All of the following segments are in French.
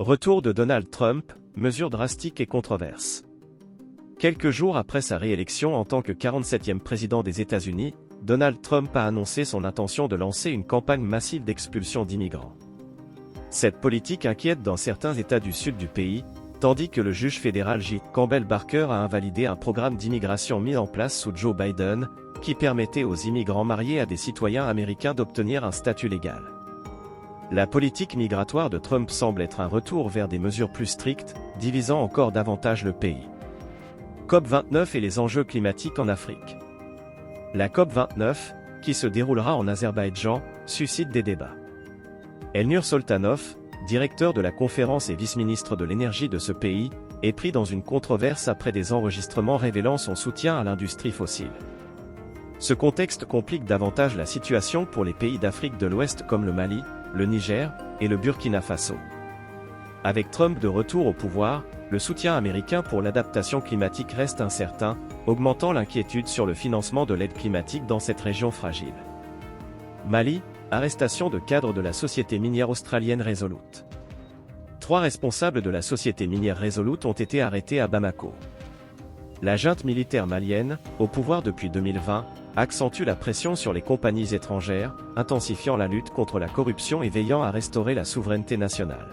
Retour de Donald Trump, mesures drastiques et controverses. Quelques jours après sa réélection en tant que 47e président des États-Unis, Donald Trump a annoncé son intention de lancer une campagne massive d'expulsion d'immigrants. Cette politique inquiète dans certains États du sud du pays, tandis que le juge fédéral J. Campbell Barker a invalidé un programme d'immigration mis en place sous Joe Biden, qui permettait aux immigrants mariés à des citoyens américains d'obtenir un statut légal. La politique migratoire de Trump semble être un retour vers des mesures plus strictes, divisant encore davantage le pays. COP29 et les enjeux climatiques en Afrique. La COP29, qui se déroulera en Azerbaïdjan, suscite des débats. Elnur Soltanov, directeur de la conférence et vice-ministre de l'énergie de ce pays, est pris dans une controverse après des enregistrements révélant son soutien à l'industrie fossile. Ce contexte complique davantage la situation pour les pays d'Afrique de l'Ouest comme le Mali, le Niger et le Burkina Faso. Avec Trump de retour au pouvoir, le soutien américain pour l'adaptation climatique reste incertain, augmentant l'inquiétude sur le financement de l'aide climatique dans cette région fragile. Mali, arrestation de cadres de la société minière australienne Resolute. 3 responsables de la société minière Resolute ont été arrêtés à Bamako. La junte militaire malienne, au pouvoir depuis 2020, accentue la pression sur les compagnies étrangères, intensifiant la lutte contre la corruption et veillant à restaurer la souveraineté nationale.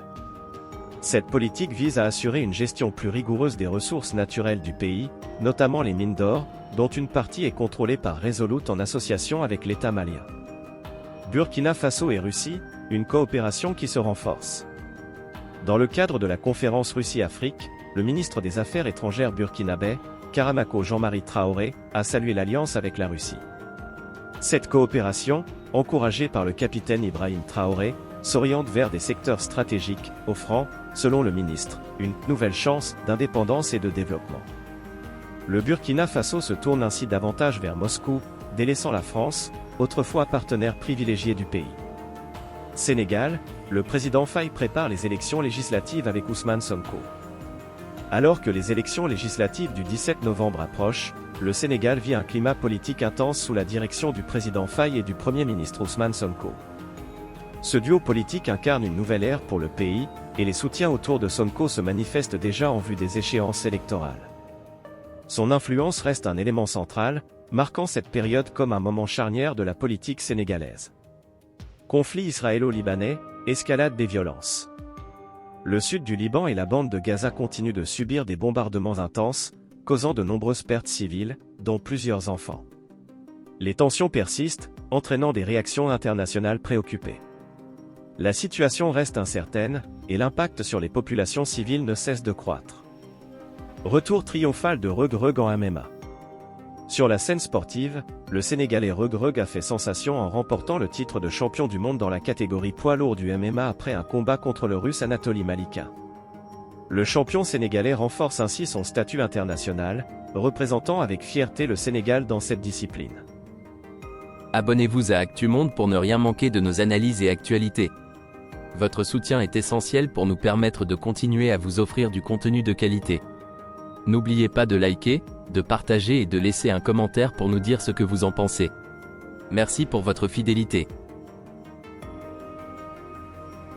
Cette politique vise à assurer une gestion plus rigoureuse des ressources naturelles du pays, notamment les mines d'or, dont une partie est contrôlée par Resolute en association avec l'État malien. Burkina Faso et Russie, une coopération qui se renforce. Dans le cadre de la conférence Russie-Afrique, le ministre des Affaires étrangères burkinabé, Karamako Jean-Marie Traoré, a salué l'alliance avec la Russie. Cette coopération, encouragée par le capitaine Ibrahim Traoré, s'oriente vers des secteurs stratégiques, offrant, selon le ministre, une nouvelle chance d'indépendance et de développement. Le Burkina Faso se tourne ainsi davantage vers Moscou, délaissant la France, autrefois partenaire privilégié du pays. Sénégal, le président Faye prépare les élections législatives avec Ousmane Sonko. Alors que les élections législatives du 17 novembre approchent, le Sénégal vit un climat politique intense sous la direction du président Faye et du Premier ministre Ousmane Sonko. Ce duo politique incarne une nouvelle ère pour le pays, et les soutiens autour de Sonko se manifestent déjà en vue des échéances électorales. Son influence reste un élément central, marquant cette période comme un moment charnière de la politique sénégalaise. Conflit israélo-libanais, escalade des violences. Le sud du Liban et la bande de Gaza continuent de subir des bombardements intenses, causant de nombreuses pertes civiles, dont plusieurs enfants. Les tensions persistent, entraînant des réactions internationales préoccupées. La situation reste incertaine, et l'impact sur les populations civiles ne cesse de croître. Retour triomphal de Reug Reug en MMA. Sur la scène sportive, le Sénégalais Reug Reug a fait sensation en remportant le titre de champion du monde dans la catégorie poids lourd du MMA après un combat contre le Russe Anatoly Malika. Le champion sénégalais renforce ainsi son statut international, représentant avec fierté le Sénégal dans cette discipline. Abonnez-vous à ActuMonde pour ne rien manquer de nos analyses et actualités. Votre soutien est essentiel pour nous permettre de continuer à vous offrir du contenu de qualité. N'oubliez pas de liker, de partager et de laisser un commentaire pour nous dire ce que vous en pensez. Merci pour votre fidélité.